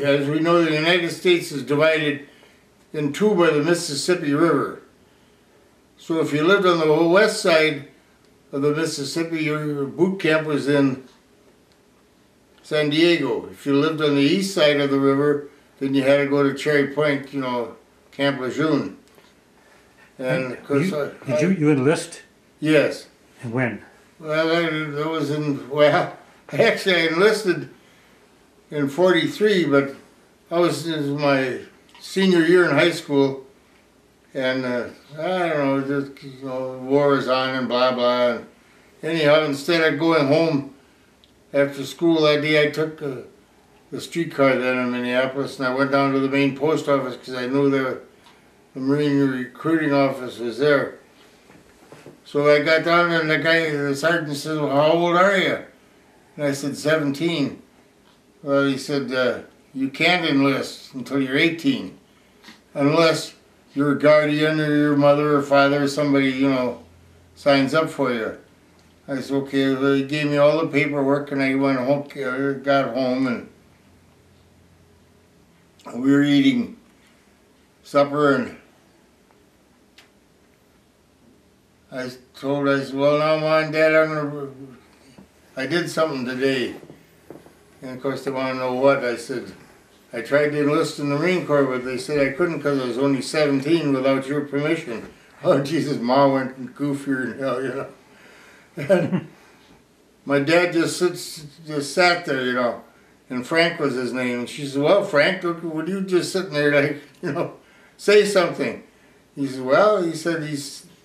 as we know, the United States is divided in two by the Mississippi River. So if you lived on the west side of the Mississippi, your boot camp was in San Diego. If you lived on the east side of the river, then you had to go to Cherry Point, you know, Camp Lejeune. And of course, did you enlist? Yes. And when? Well, that was in, well, actually I enlisted in '43, but I was in my senior year in high school, and I don't know, just, you know, war was on and blah blah. And anyhow, instead of going home after school that day, I took the streetcar then in Minneapolis, and I went down to the main post office because I knew the Marine recruiting office was there. So I got down there, and the sergeant said, "Well, how old are you?" And I said, 17. Well, he said, you can't enlist until you're 18, unless your guardian or your mother or father or somebody, you know, signs up for you. I said, okay. Well, he gave me all the paperwork, and I went home, got home, and we were eating supper, and I said, well, now, Mom and Dad, I did something today. And of course they want to know what. I said, I tried to enlist in the Marine Corps, but they said I couldn't because I was only 17 without your permission. Oh, Jesus, Ma went goofier than hell, you know. And my dad just sat there, you know, and Frank was his name. And she said, well, Frank, would you just sitting there, like, you know, say something? He said, well, he said,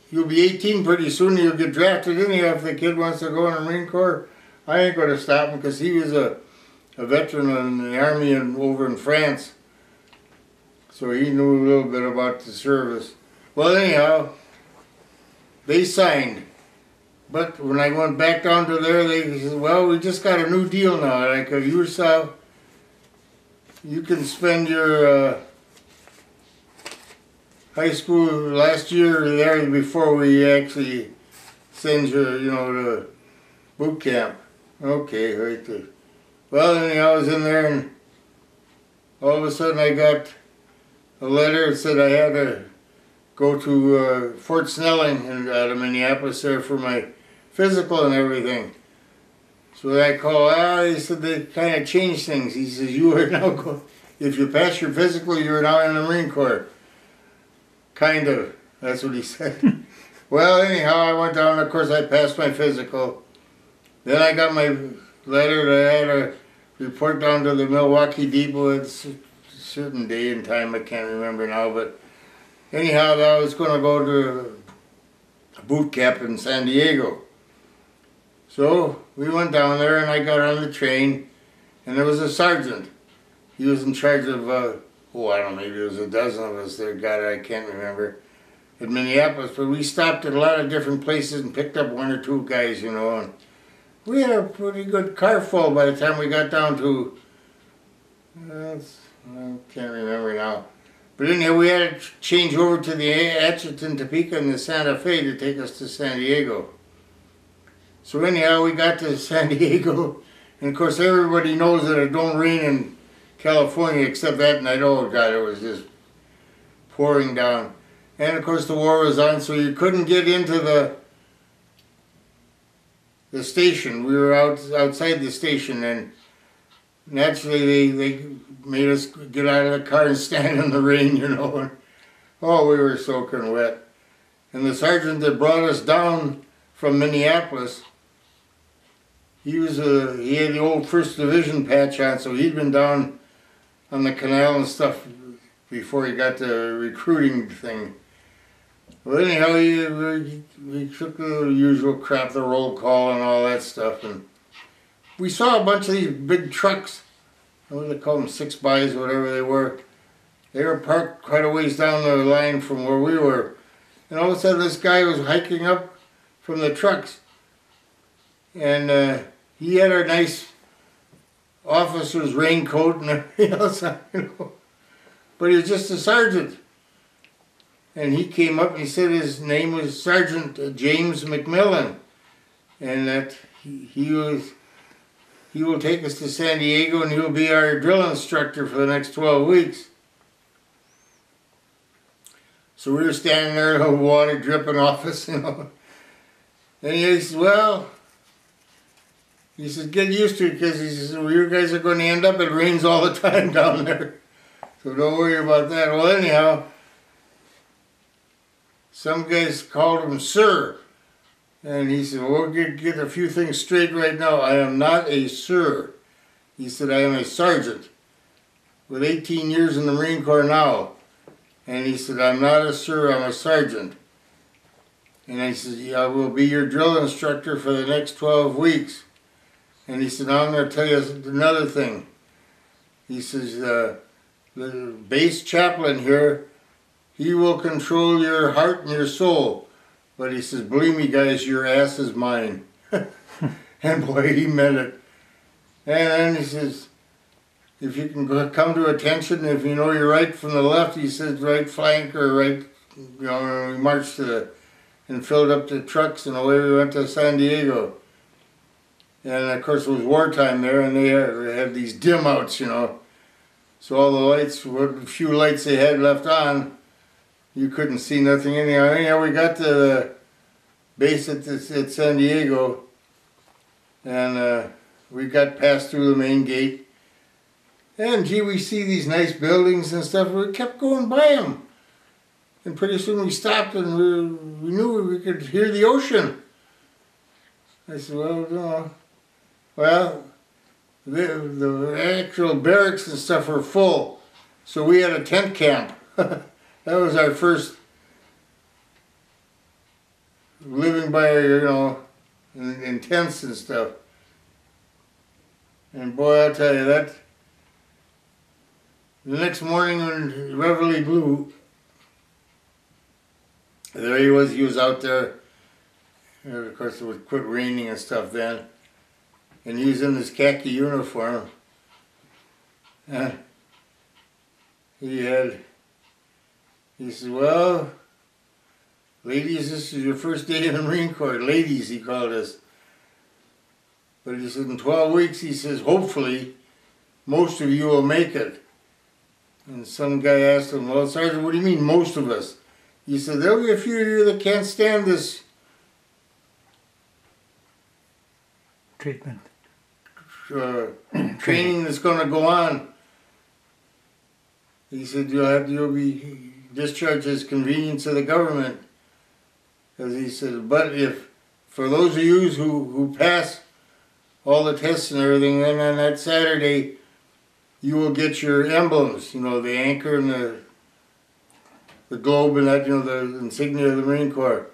you'll be 18 pretty soon, you'll get drafted anyhow. If the kid wants to go in the Marine Corps, I ain't going to stop him, because he was a veteran in the Army and over in France. So he knew a little bit about the service. Well, anyhow, they signed. But when I went back down to there, they said, well, we just got a new deal now. Like, if you can spend your high school last year there before we actually send you, you know, to boot camp. Okay, right there. Well, anyhow, I was in there, and all of a sudden I got a letter that said I had to go to Fort Snelling out of Minneapolis there for my physical and everything. So I called, he said they kind of changed things. He says, you are now going, if you pass your physical, you're now in the Marine Corps. Kind of, that's what he said. Well, anyhow, I went down, of course I passed my physical. Then I got my letter that I had to report down to the Milwaukee Depot at a certain day and time, I can't remember now, but anyhow, I was going to go to a boot camp in San Diego. So we went down there, and I got on the train, and there was a sergeant. He was in charge of, I don't know, maybe there was a dozen of us there, God, I can't remember, in Minneapolis, but we stopped at a lot of different places and picked up one or two guys, you know, and we had a pretty good car full by the time we got down to, I can't remember now. But anyhow, we had to change over to the Atchison, Topeka, and the Santa Fe to take us to San Diego. So anyhow, we got to San Diego, and of course everybody knows that it don't rain in California except that night. Oh God, it was just pouring down. And of course the war was on, so you couldn't get into the station. We were outside the station, and naturally they made us get out of the car and stand in the rain, you know. And, oh, we were soaking wet. And the sergeant that brought us down from Minneapolis, he had the old 1st Division patch on, so he'd been down on the canal and stuff before he got the recruiting thing. Well, anyhow, we took the usual crap, the roll call and all that stuff, and we saw a bunch of these big trucks. What do they call them, 6-bys, whatever they were. They were parked quite a ways down the line from where we were. And all of a sudden this guy was hiking up from the trucks. And he had a nice officer's raincoat and everything else, you know. But he was just a sergeant. And he came up and he said his name was Sergeant James McMillan. And that he was he will take us to San Diego and he will be our drill instructor for the next 12 weeks. So we were standing there, the water dripping off us, you know. And he says, well, he says, get used to it, because he says, well, you guys are going to end up, it rains all the time down there. So don't worry about that. Well, anyhow, some guys called him Sir. And he said, well, we'll get a few things straight right now. I am not a Sir. He said, I am a sergeant with 18 years in the Marine Corps now. And he said, I'm not a Sir, I'm a sergeant. And I said, yeah, I will be your drill instructor for the next 12 weeks. And he said, now I'm going to tell you another thing. He says, the base chaplain here, he will control your heart and your soul. But he says, believe me, guys, your ass is mine. And boy, he meant it. And then he says, if you can come to attention, if you know your right from the left, he says, right flank or right, you know, we marched and filled up the trucks, and away we went to San Diego. And of course it was wartime there, and they had these dim outs, you know. So all the lights, what few lights they had left on, you couldn't see nothing anyhow. Anyhow, we got to the base at San Diego, and we got passed through the main gate. And gee, we see these nice buildings and stuff. We kept going by them. And pretty soon we stopped, and we knew we could hear the ocean. I said, well, no. Well, the actual barracks and stuff were full. So we had a tent camp. That was our first living by, you know, in tents and stuff. And boy, I'll tell you that, the next morning when Reveille blew, there he was out there. And of course it would quit raining and stuff then. And he was in his khaki uniform. He said, well, ladies, this is your first day in the Marine Corps. Ladies, he called us. But he said, in 12 weeks, he says, hopefully, most of you will make it. And some guy asked him, well, Sergeant, what do you mean, most of us? He said, there'll be a few of you that can't stand this treatment. Training that's going to go on. He said, you'll be discharged as convenience of the government. Because he said, but if, for those of you who pass all the tests and everything, then on that Saturday, you will get your emblems, you know, the anchor and the globe and that, you know, the insignia of the Marine Corps.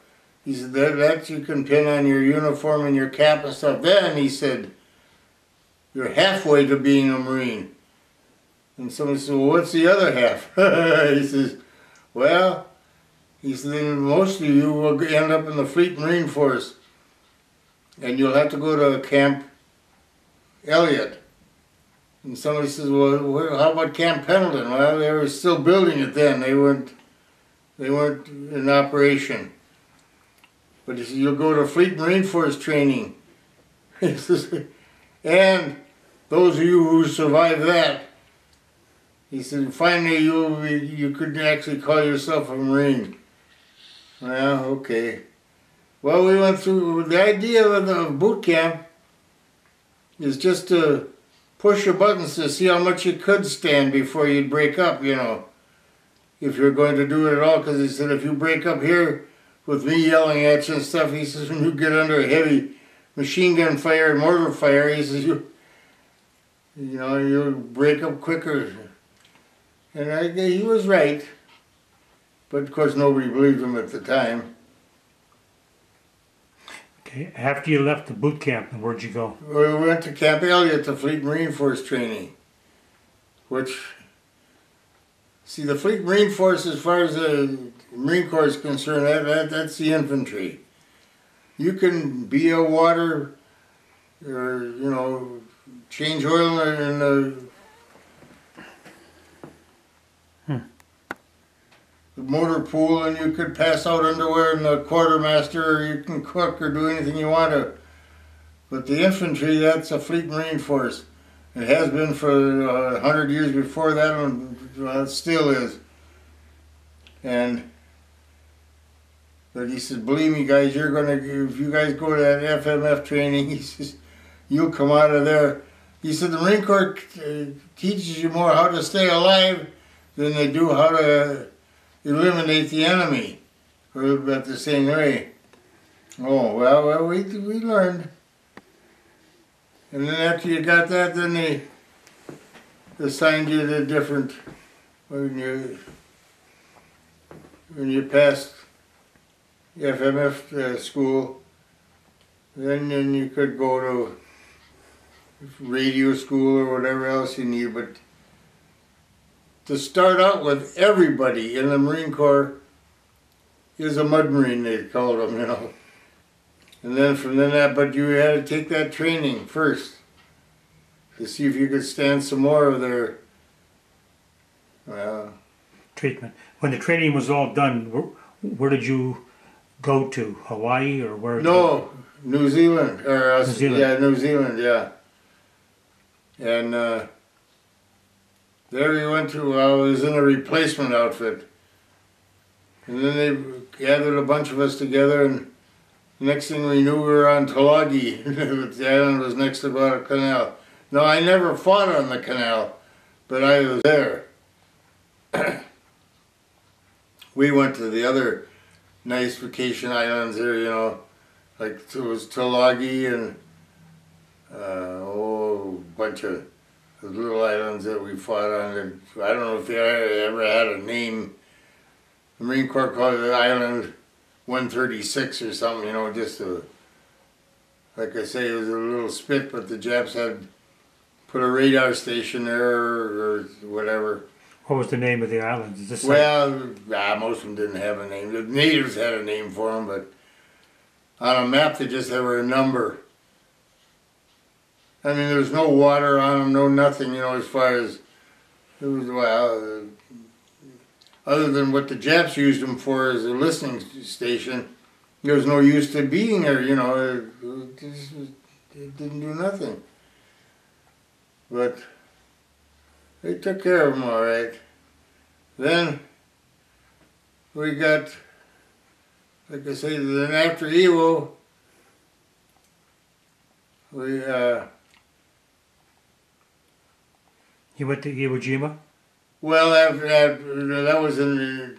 He said, that you can pin on your uniform and your cap and stuff. Then, he said, you're halfway to being a Marine. And somebody said, well, what's the other half? He says, well, he said, then most of you will end up in the Fleet Marine Force. And you'll have to go to Camp Elliott. And somebody says, well, how about Camp Pendleton? Well, they were still building it then. They weren't in operation. But he said, you'll go to Fleet Marine Force training. He says, and those of you who survive that, he said, finally you could actually call yourself a Marine. Well, okay. Well, we went through, the idea of the boot camp is just to push your buttons to see how much you could stand before you'd break up, you know, if you're going to do it at all. Because he said, if you break up here with me yelling at you and stuff, he says, when you get under a heavy machine gun fire and mortar fire, he says, you know, you'll break up quicker. And he was right. But of course nobody believed him at the time. Okay, after you left the boot camp, where'd you go? We went to Camp Elliott, to Fleet Marine Force training. Which, see, the Fleet Marine Force, as far as the Marine Corps is concerned, that's the infantry. You can be a water, or, you know, change oil in the motor pool, and you could pass out underwear in the quartermaster, or you can cook or do anything you want to. But the infantry, that's a Fleet Marine Force. It has been for 100 years before that, and well, it still is. But he said, believe me guys, you're gonna, if you guys go to that FMF training, he says, you'll come out of there. He said the Marine Corps teaches you more how to stay alive than they do how to eliminate the enemy, or about the same way. Oh, well, we learned. And then after you got that, then they assigned you to different, when you passed FMF school, then you could go to radio school or whatever else you need. But to start out with, everybody in the Marine Corps is a mud marine, they called them, you know. And then from then that, but you had to take that training first to see if you could stand some more of their treatment. When the training was all done, where did you go to? Hawaii or where? No, New Zealand. Or New Zealand. Yeah, New Zealand, yeah. And there we went to, I was in a replacement outfit. And then they gathered a bunch of us together, and next thing we knew, we were on Tulagi. The island was next to Guadalcanal. No, I never fought on the canal, but I was there. We went to the other nice vacation islands there, you know, like it was Tulagi and a bunch of little islands that we fought on. And I don't know if they ever had a name. The Marine Corps called it Island 136 or something, you know, just like I say, it was a little spit, but the Japs had put a radar station there or whatever. What was the name of the island? Is this well, most of them didn't have a name. The natives had a name for them, but on a map they just have a number. I mean, there's no water on them, no nothing, you know, as far as, it was, well, other than what the Japs used them for as a listening station, there was no use to being there, you know, it didn't do nothing. But they took care of them all right. Then we got, like I say, then after Iwo, we, You went to Iwo Jima? well, after that was in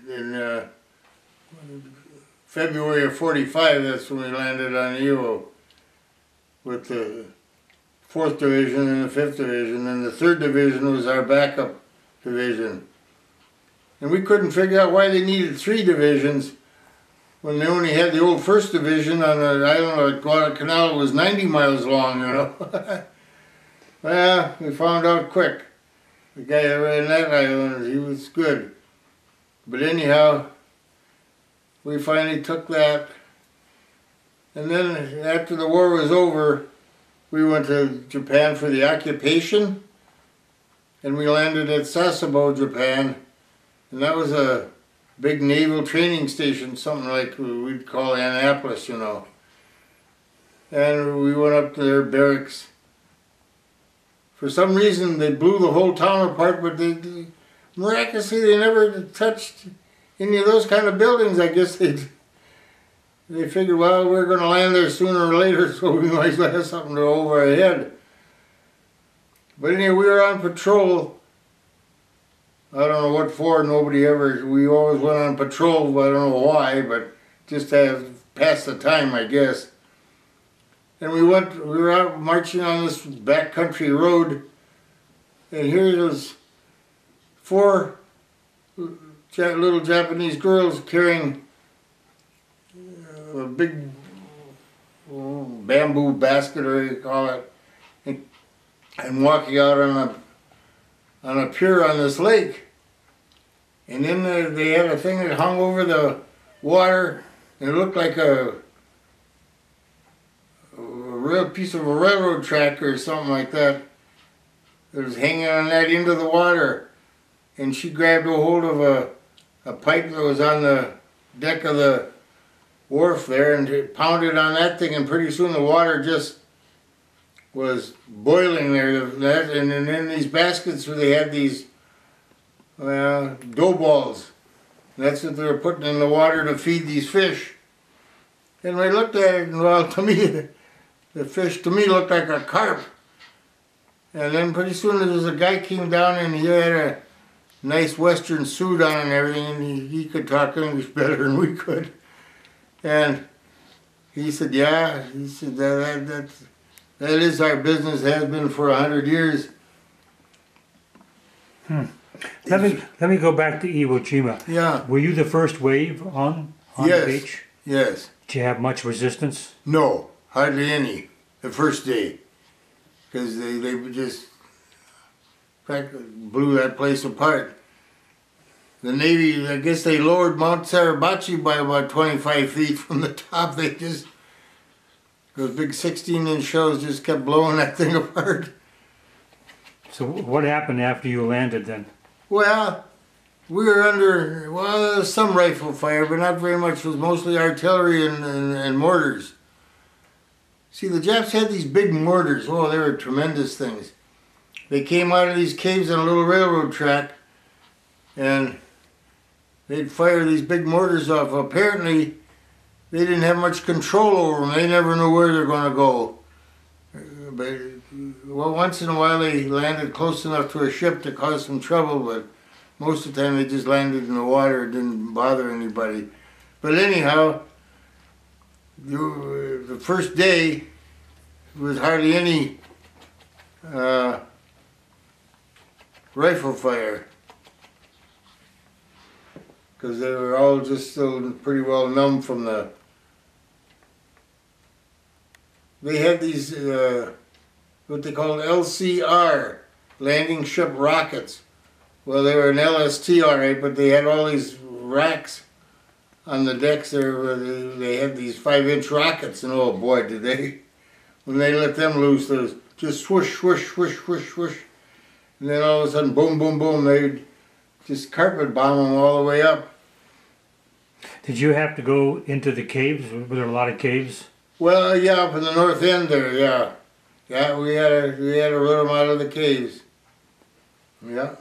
February of '45. That's when we landed on Iwo with the 4th Division and the 5th Division, and the 3rd Division was our backup division. And we couldn't figure out why they needed 3 divisions when they only had the old 1st Division on the island of Guadalcanal. It was 90 miles long, you know. Well, we found out quick. The guy that ran that island, he was good. But anyhow, we finally took that. And then after the war was over, we went to Japan for the occupation. And we landed at Sasebo, Japan. And that was a big naval training station, something like we'd call Annapolis, you know. And we went up to their barracks. For some reason, they blew the whole town apart, but miraculously, they never touched any of those kind of buildings. I guess they figured, well, we're going to land there sooner or later, so we might as well have something to over our head. But anyway, we were on patrol. I don't know what for, we always went on patrol, but I don't know why, but just to pass the time, I guess. And we were out marching on this backcountry road, and here was 4 little Japanese girls carrying a big bamboo basket, or you call it, and walking out on a pier on this lake. And then they had a thing that hung over the water, and it looked like a real piece of a railroad track or something like that. It was hanging on that into the water, and she grabbed a hold of a pipe that was on the deck of the wharf there and pounded on that thing, and pretty soon the water just was boiling there. And in these baskets where they had these dough balls. That's what they were putting in the water to feed these fish. And I looked at it, and well, to me, the fish to me looked like a carp. And then pretty soon there was a guy came down and he had a nice western suit on and everything, and he could talk English better than we could. And he said, yeah, he said, that is our business, has been for 100 years. Let me go back to Iwo Jima. Yeah. Were you the first wave on Yes. the beach? Yes. Did you have much resistance? No, hardly any, the first day. Because they just blew that place apart. The Navy, I guess they lowered Mount Suribachi by about 25 feet from the top. They just, those big 16-inch shells just kept blowing that thing apart. So what happened after you landed then? Well, we were under, well, there was some rifle fire, but not very much. It was mostly artillery and mortars. See, the Japs had these big mortars. Oh, they were tremendous things. They came out of these caves on a little railroad track, and they'd fire these big mortars off. Apparently, they didn't have much control over them. They never knew where they're going to go. But, well, once in a while they landed close enough to a ship to cause some trouble, but most of the time they just landed in the water. It didn't bother anybody. But anyhow, the first day was hardly any rifle fire, because they were all just still pretty well numb from the. They had these what they called LCR, landing ship rockets. Well, they were an LST, all right, but they had all these racks on the decks there where they had these 5-inch rockets, and oh boy, did they, when they let them loose, there was just swoosh, swoosh, swoosh, swoosh, swoosh, and then all of a sudden, boom, boom, boom, they'd just carpet bomb them all the way up. Did you have to go into the caves? Were there a lot of caves? Well, yeah, up in the north end there, yeah. Yeah, we had to run them out of the caves. Yeah.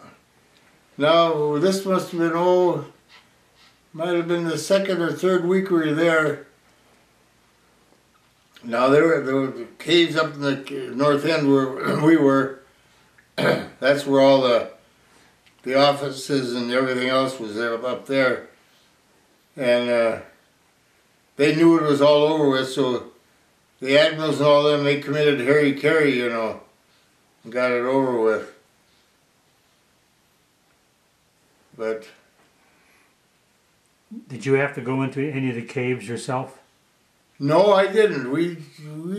Now, this must have been, might have been the second or third week we were there. Now, there were the caves up in the north end where we were. That's where all the offices and everything else was there, up there. And they knew it was all over with, so the admirals and all them, they committed hara-kiri, you know, and got it over with. But did you have to go into any of the caves yourself? no, I didn't. We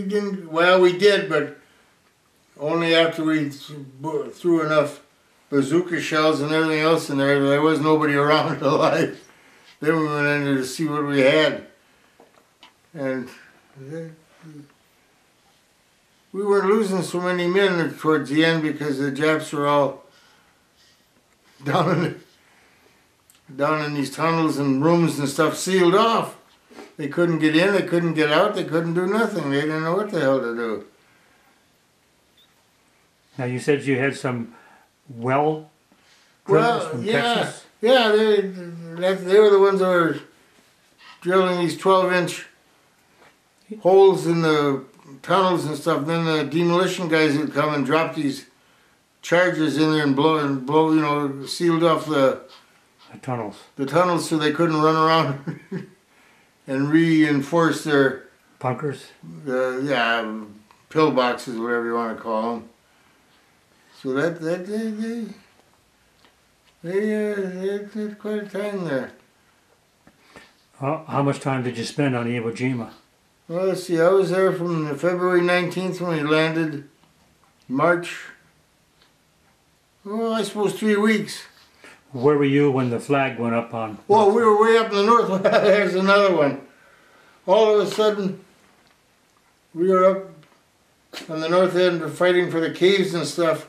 didn't. Well, we did, but only after we threw enough bazooka shells and everything else in there. There was nobody around alive. Then we went in there to see what we had, and we weren't losing so many men towards the end because the Japs were all down in these tunnels and rooms and stuff sealed off. They couldn't get in, they couldn't get out, they couldn't do nothing. They didn't know what the hell to do. Now you said you had some well Well, from yeah, Texas? yeah, they were the ones that were drilling these 12-inch holes in the tunnels and stuff. And then the demolition guys would come and drop these charges in there and blow, you know, sealed off the tunnels so they couldn't run around and reinforce their Bunkers? yeah, pillboxes, whatever you want to call them. So they had quite a time there. How much time did you spend on Iwo Jima? Well, let's see, I was there from February 19th when we landed, March, I suppose 3 weeks. Where were you when the flag went up on? Well, we were way up in the north. There's another one. All of a sudden, we were up on the north end fighting for the caves and stuff,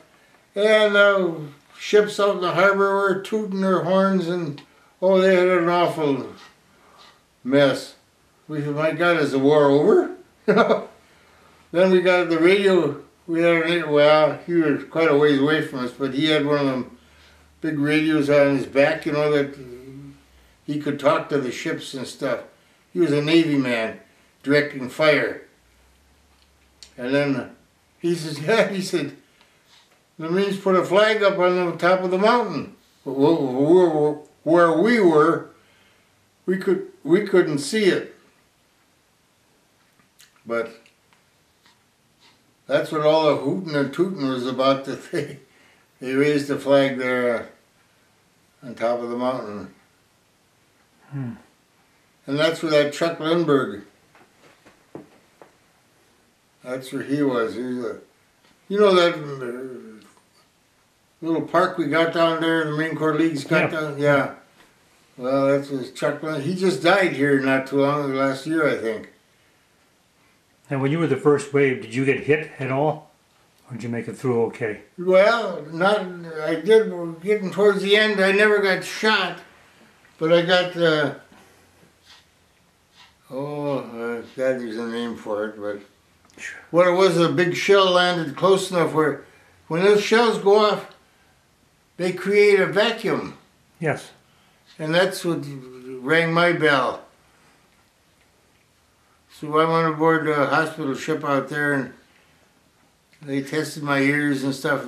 and ships out in the harbor were tooting their horns, and oh, they had an awful mess. We said, my God, is the war over? Then we got the radio we had, well, he was quite a ways away from us, but he had one of them big radios on his back, you know, that he could talk to the ships and stuff. He was a Navy man, directing fire. And then he says, yeah, he said, the Marines put a flag up on the top of the mountain. Where we were, we couldn't see it. But that's what all the hooting and tooting was about, that they raised the flag there on top of the mountain. And that's where that Chuck Lindbergh, that's where he was. He was you know that little park we got down there, the Marine Corps League's got down? Yeah. Well, that's was Chuck Lindbergh. He just died here not too long ago, last year, I think. And when you were the first wave, did you get hit at all? Or did you make it through okay? Well, I did, getting towards the end, I never got shot. But I got, God, there's a name for it, but what it was, a big shell landed close enough where when those shells go off, they create a vacuum. Yes. And that's what rang my bell. So I went aboard the hospital ship out there, and they tested my ears and stuff.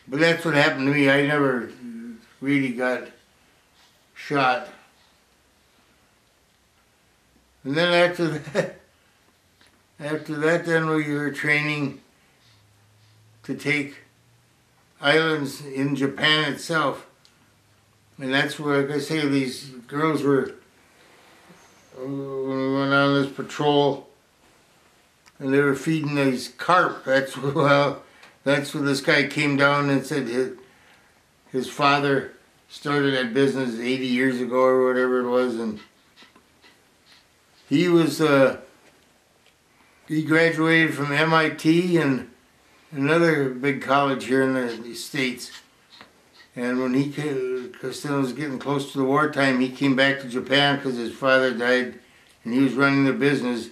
But that's what happened to me. I never really got shot. And then after that, then we were training to take islands in Japan itself. And that's where, like I say, these girls were, when we went on this patrol, and they were feeding these carp. That's where this guy came down and said his father started that business 80 years ago or whatever it was, and he was, he graduated from MIT and another big college here in the States. And when he came, because it was getting close to the wartime, he came back to Japan because his father died and he was running the business.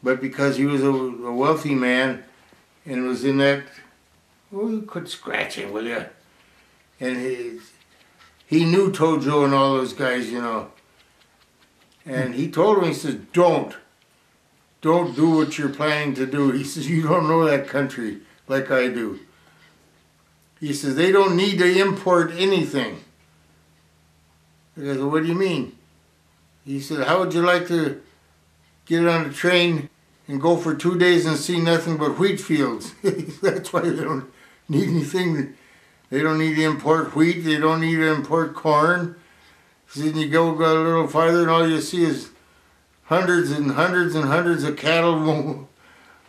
But because he was a wealthy man and was in that, you quit scratching, will you? And he knew Tojo and all those guys, you know. And he told him, he says, don't do what you're planning to do. He says, you don't know that country like I do. He says, they don't need to import anything. I go, what do you mean? He said, how would you like to get on a train and go for 2 days and see nothing but wheat fields? That's why they don't need anything. They don't need to import wheat. They don't need to import corn. He said, you go a little farther and all you see is hundreds and hundreds and hundreds of cattle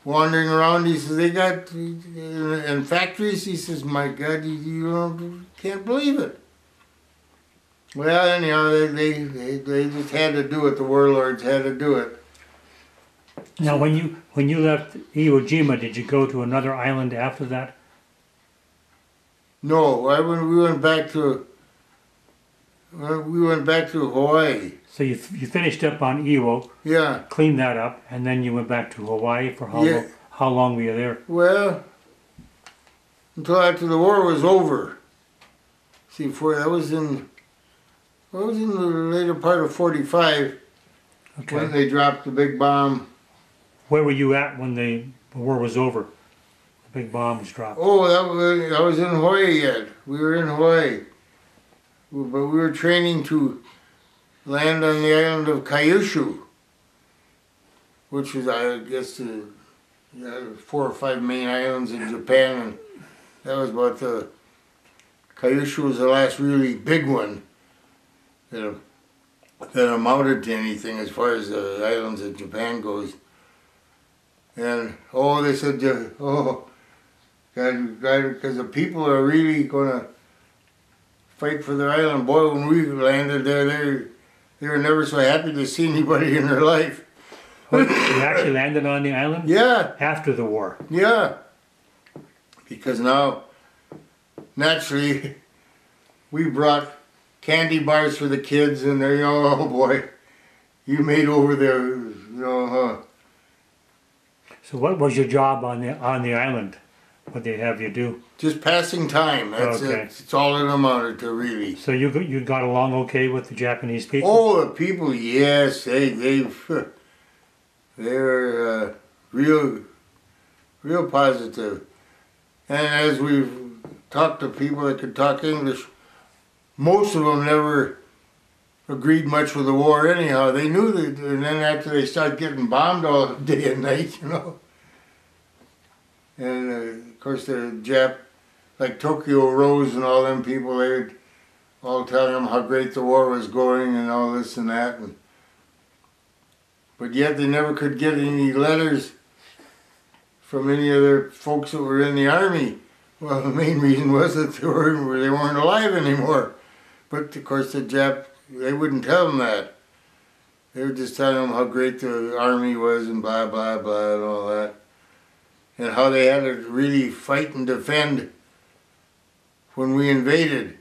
wandering around. He says, they got in factories. He says, my God, you can't believe it. Well, anyhow, they just had to do it. The warlords had to do it. Now, when you left Iwo Jima, did you go to another island after that? No, we went back to Hawaii. So you finished up on Iwo, Yeah. cleaned that up, and then you went back to Hawaii for how long were you there? Well, until after the war was over. See, that was in the later part of '45 when they dropped the big bomb. Where were you at when the war was over? The big bomb was dropped. Oh, I was in Hawaii yet. We were in Hawaii. But we were training to land on the island of Kyushu, which is, I guess, the 4 or 5 main islands in Japan, and that was about Kyushu was the last really big one that amounted to anything as far as the islands of Japan goes. And, they said, God, because the people are really going to fight for their island. Boy, when we landed there, they were never so happy to see anybody in their life. You actually landed on the island? Yeah. After the war? Yeah. Because now, naturally, we brought candy bars for the kids, and they're, oh boy, you made over there, huh? So what was your job on the island? What they have you do? Just passing time. That's Okay. it. It's all it amounted to, really. So you got along okay with the Japanese people? Oh, the people, yes, they were real positive. And as we've talked to people that could talk English, most of them never agreed much with the war anyhow. They knew that, and then after they started getting bombed all day and night, you know. And of course the like Tokyo Rose and all them people, they would all telling them how great the war was going and all this and that. But yet they never could get any letters from any other folks that were in the army. Well, the main reason was that they weren't alive anymore. But of course they wouldn't tell them that. They were just telling them how great the army was and blah, blah, blah and all that. And how they had to really fight and defend when we invaded.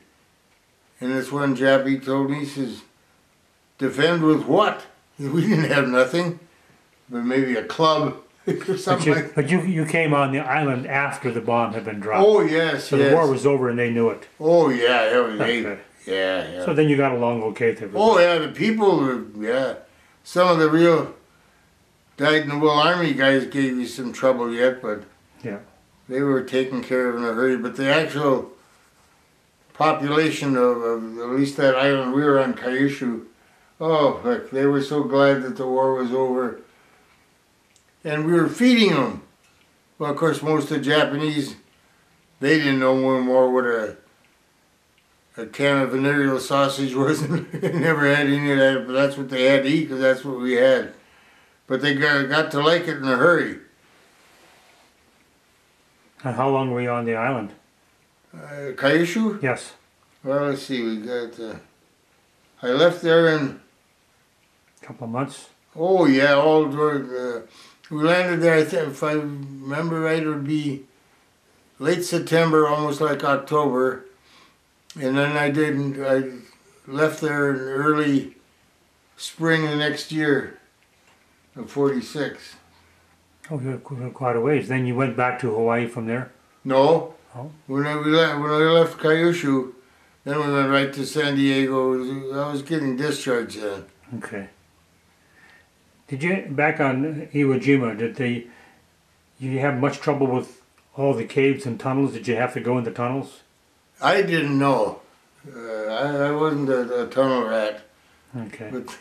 And this one Jappy told me, he says, defend with what? We didn't have nothing, but maybe a club or something. But you came on the island after the bomb had been dropped. Oh, yes, so the war was over and they knew it. Oh, yeah, Okay. yeah. So then you got along okay with everybody. Oh, yeah, the people were, yeah. Some of the real dyed-in-the-wool army guys gave you some trouble yet, but yeah, they were taken care of in a hurry. But the actual population of at least that island we were on, Kyushu, oh, heck, they were so glad that the war was over. And we were feeding them. Well, of course, most of the Japanese, they didn't know more what a can of venereal sausage was. They never had any of that, but that's what they had to eat because that's what we had. But they got to like it in a hurry. And how long were you on the island? Kyushu? Yes. Well, let's see, we got, I left there in... A couple of months? Oh, yeah, all during, we landed there, I think, if I remember right, it would be late September, almost like October. And then I left there in early spring the next year of 46. Oh, you were quite a ways. Then you went back to Hawaii from there? No. Oh. When I left Kyushu, then we went right to San Diego. I was getting discharged then. Okay. Did you, back on Iwo Jima, did you have much trouble with all the caves and tunnels? Did you have to go in the tunnels? I didn't know. I wasn't a tunnel rat. Okay. But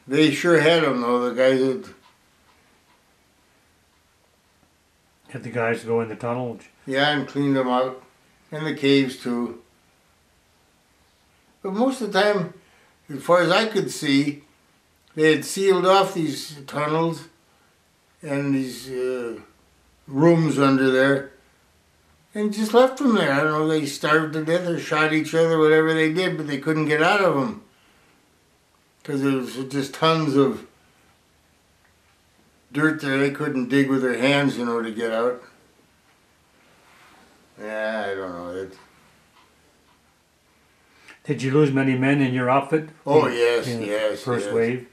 they sure had them though, the guys that... Had the guys go in the tunnel? Yeah, and cleaned them out. And the caves too. But most of the time, as far as I could see, they had sealed off these tunnels and these rooms under there and just left them there. I don't know, they starved to death or shot each other, whatever they did, but they couldn't get out of them. Because there was just tons of dirt there they couldn't dig with their hands, you know, to get out. Yeah, I don't know. Did you lose many men in your outfit? Oh, yes, in the yes. First yes. wave?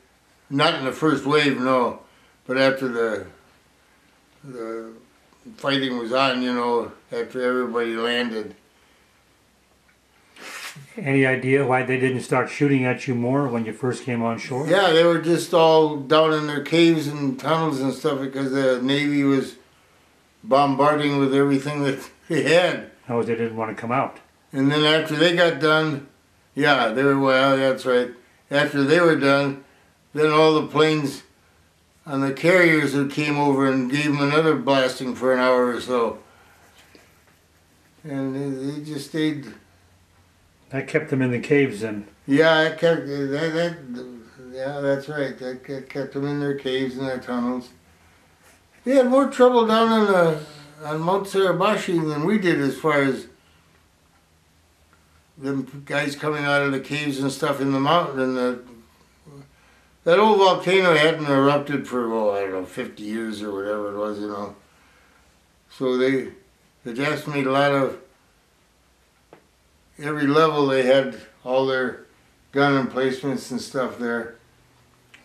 Not in the first wave, no. But after the fighting was on, you know, after everybody landed. Any idea why they didn't start shooting at you more when you first came on shore? Yeah, they were just all down in their caves and tunnels and stuff because the Navy was bombarding with everything that they had. Oh, they didn't want to come out. And then after they got done, yeah, they were, well, that's right. After they were done, then all the planes on the carriers that came over and gave them another blasting for an hour or so. And they just stayed. That kept them in the caves then. Yeah, it kept, yeah, that's right. That kept them in their caves and their tunnels. They had more trouble down on Mount Suribachi than we did as far as them guys coming out of the caves and stuff in the mountain. And that old volcano hadn't erupted for, oh, I don't know, 50 years or whatever it was, you know. So the Japs made a lot of, every level they had all their gun emplacements and stuff there.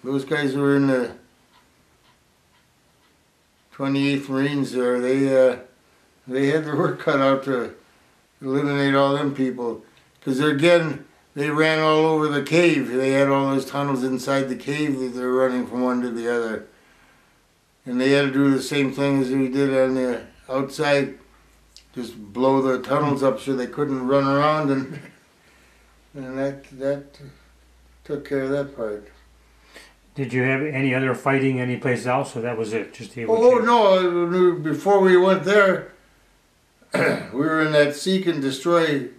Those guys were in the 28th Marines there, they had their work cut out to eliminate all them people. Because again, they ran all over the cave. They had all those tunnels inside the cave that they're running from one to the other. And they had to do the same thing as we did on the outside. Just blow the tunnels up so they couldn't run around, and that took care of that part. Did you have any other fighting anyplace else, or that was it? Just the no, before we went there, we were in that seek and destroy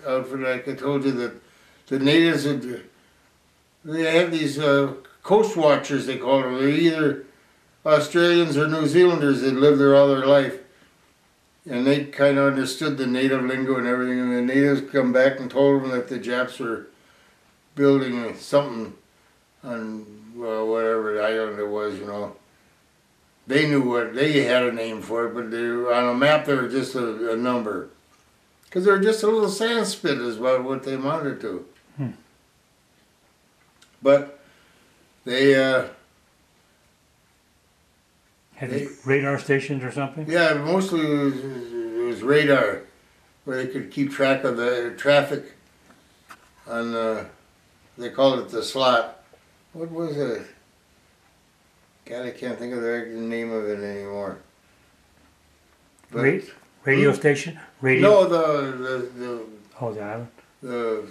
outfit, like I told you, that the natives they had these coast watchers, they called them. They're either Australians or New Zealanders that lived there all their life. And they kind of understood the native lingo and everything, and the natives come back and told them that the Japs were building something on, well, whatever island it was, you know. They knew what, they had a name for it, but they, on a map they were just a number. Because they were just a little sand spit is what they amounted to. But they... Had they radar stations or something? Yeah, mostly it was radar, where they could keep track of the traffic on they called it the slot. What was it? God, I can't think of the name of it anymore. But, radio station? Radio? No, the island? The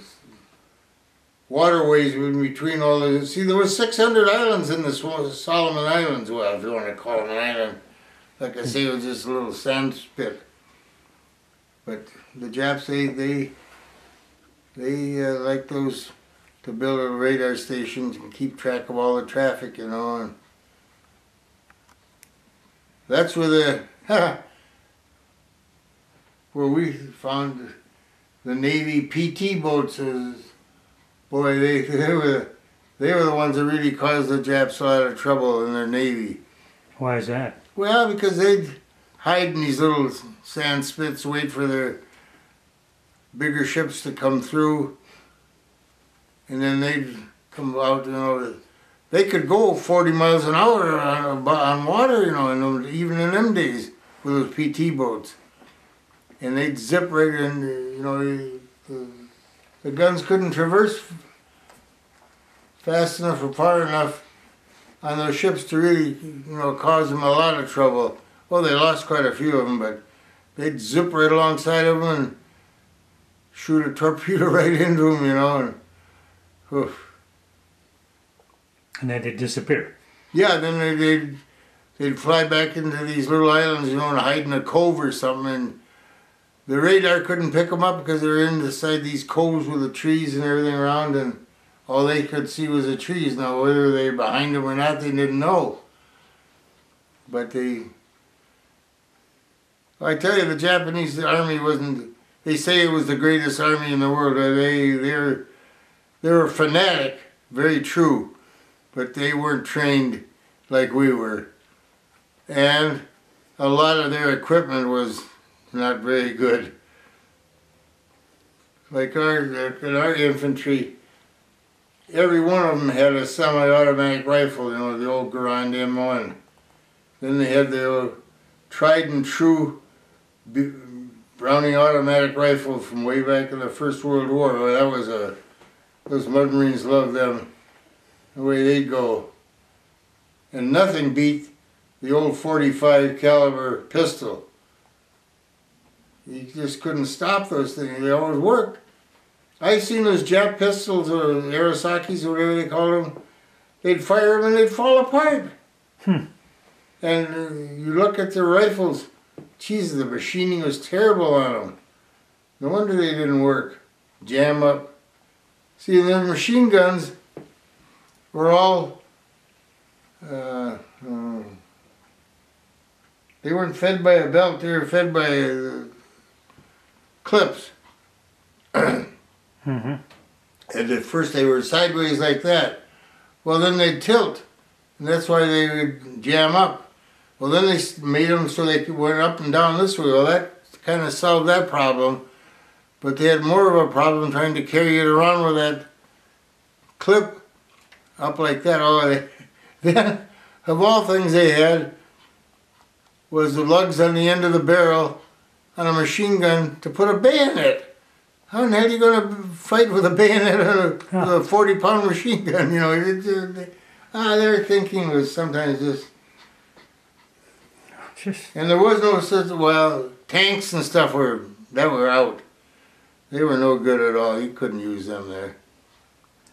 waterways in between all the... See, there was 600 islands in the Solomon Islands, well, if you want to call them an island. Like I say, it was just a little sand spit. But the Japs, they like those, to build a radar stations and keep track of all the traffic, you know. And that's where where we found the Navy PT boats. Boy, they were the ones that really caused the Japs a lot of trouble in their Navy. Why is that? Well, because they'd hide in these little sand spits, wait for their bigger ships to come through, and then they'd come out, you know. They could go 40 miles an hour on water, you know, even in them days with those PT boats. And they'd zip right in, you know, the guns couldn't traverse fast enough or far enough on those ships to really, you know, cause them a lot of trouble. Well, they lost quite a few of them, but they'd zip right alongside of them and shoot a torpedo right into them, you know, and oof. And then they'd disappear. Yeah, then they'd fly back into these little islands, you know, and hide in a cove or something, and the radar couldn't pick them up because they were inside these coves with the trees and everything around, and all they could see was the trees. Now, whether they were behind them or not, they didn't know. But I tell you, the Japanese army wasn't, they say it was the greatest army in the world. They were fanatic, very true, but they weren't trained like we were. And a lot of their equipment was not very good. Like our infantry, every one of them had a semi-automatic rifle, you know, the old Garand M1. Then they had the tried and true Browning automatic rifle from way back in the First World War. Well, that was those Mud Marines loved them, the way they'd go. And nothing beat the old .45 caliber pistol. You just couldn't stop those things. They always worked. I've seen those Jap pistols, or Arasakis, or whatever they call them. They'd fire them and they'd fall apart. And you look at their rifles, geez, the machining was terrible on them. No wonder they didn't work. Jam up. See, and their machine guns were all, they weren't fed by a belt, they were fed by clips. And at first they were sideways like that. Well, then they'd tilt, and that's why they would jam up. Well, then they made them so they went up and down this way. Well, that kind of solved that problem. But they had more of a problem trying to carry it around with that clip up like that. Oh, then, of all things they had, was the lugs on the end of the barrel on a machine gun to put a bayonet. How in the hell are you going to fight with a bayonet on a 40-pound machine gun? You know, their thinking was sometimes just... And there was no such, well, tanks and stuff were out. They were no good at all. You couldn't use them there.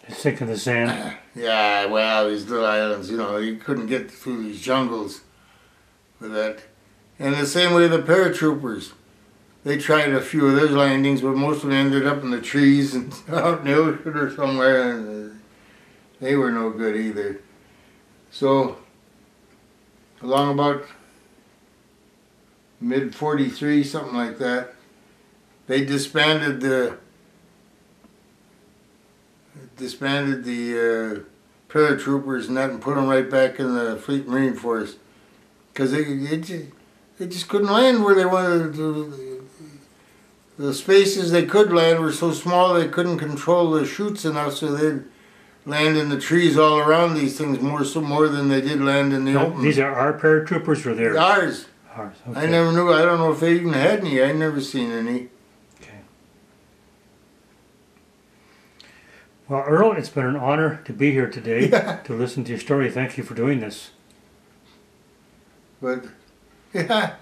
Thick in the sand. Yeah, well, these little islands, you know, you couldn't get through these jungles with that. And the same way the paratroopers. They tried a few of their landings, but most of them ended up in the trees and out in the ocean or somewhere, and they were no good either. So, along about mid-43, something like that, they disbanded the paratroopers and that, and put them right back in the Fleet Marine Force, because they just couldn't land where they wanted to. The spaces they could land were so small they couldn't control the chutes enough, so they'd land in the trees all around these things more than they did land in the open. These are our paratroopers or theirs? Ours. Ours. Okay. I never knew. I don't know if they even had any. I never seen any. Okay. Well, Earl, it's been an honor to be here today to listen to your story. Thank you for doing this. But yeah,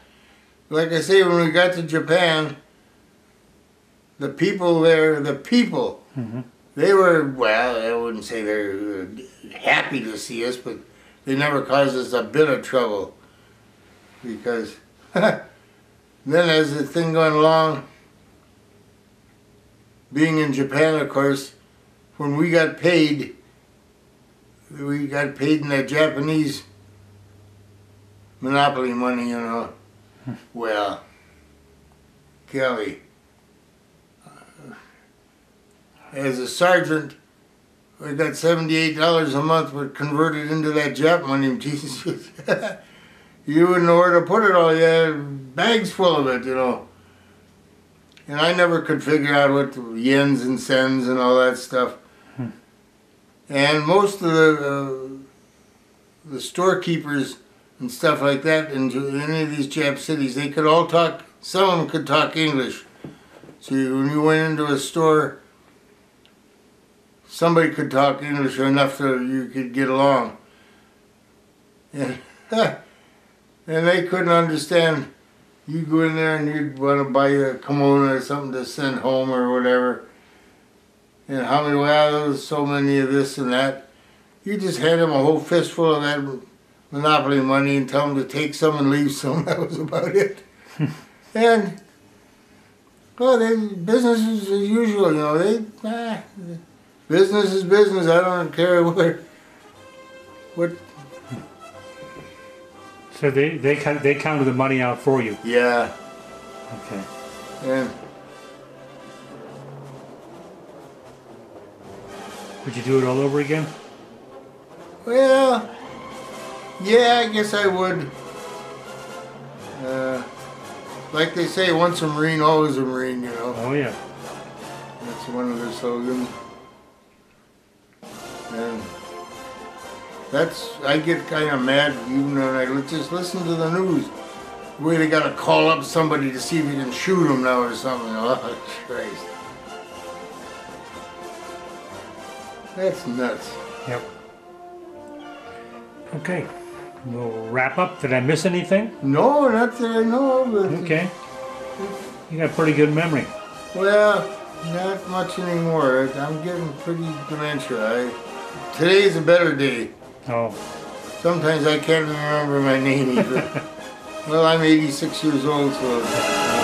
like I say, when we got to Japan, the people there, they were, well, I wouldn't say they're happy to see us, but they never caused us a bit of trouble. Because then as the thing going along, being in Japan, of course, when we got paid in that Japanese monopoly money, you know. Well, Kelly, as a sergeant, we got $78 a month, but converted into that Jap money. Jesus, you wouldn't know where to put it all. You had bags full of it, you know. And I never could figure out what the yens and cents and all that stuff. And most of the storekeepers and stuff like that in any of these Jap cities, they could all talk. Some of them could talk English. So when you went into a store, somebody could talk English enough so you could get along. And, and they couldn't understand. You go in there and you'd want to buy a kimono or something to send home or whatever. And how many, well, there's so many of this and that. You just hand them a whole fistful of that monopoly money and tell them to take some and leave some. That was about it. And, well, business is as usual, you know. Business is business. I don't care what. So they counted the money out for you. Yeah. Okay. And would you do it all over again? well, yeah, I guess I would. Like they say, once a Marine, always a Marine, you know. Oh yeah. That's one of their slogans. And I get kind of mad even when I just listen to the news. The way they got to call up somebody to see if you can shoot them now or something. Oh, Christ. That's nuts. Yep. Okay. We'll wrap up. Did I miss anything? No, not that I know of. But Okay. You got pretty good memory. well, not much anymore. I'm getting pretty dementia. Today's a better day. Oh. Sometimes I can't remember my name either. Well, I'm 86 years old, so...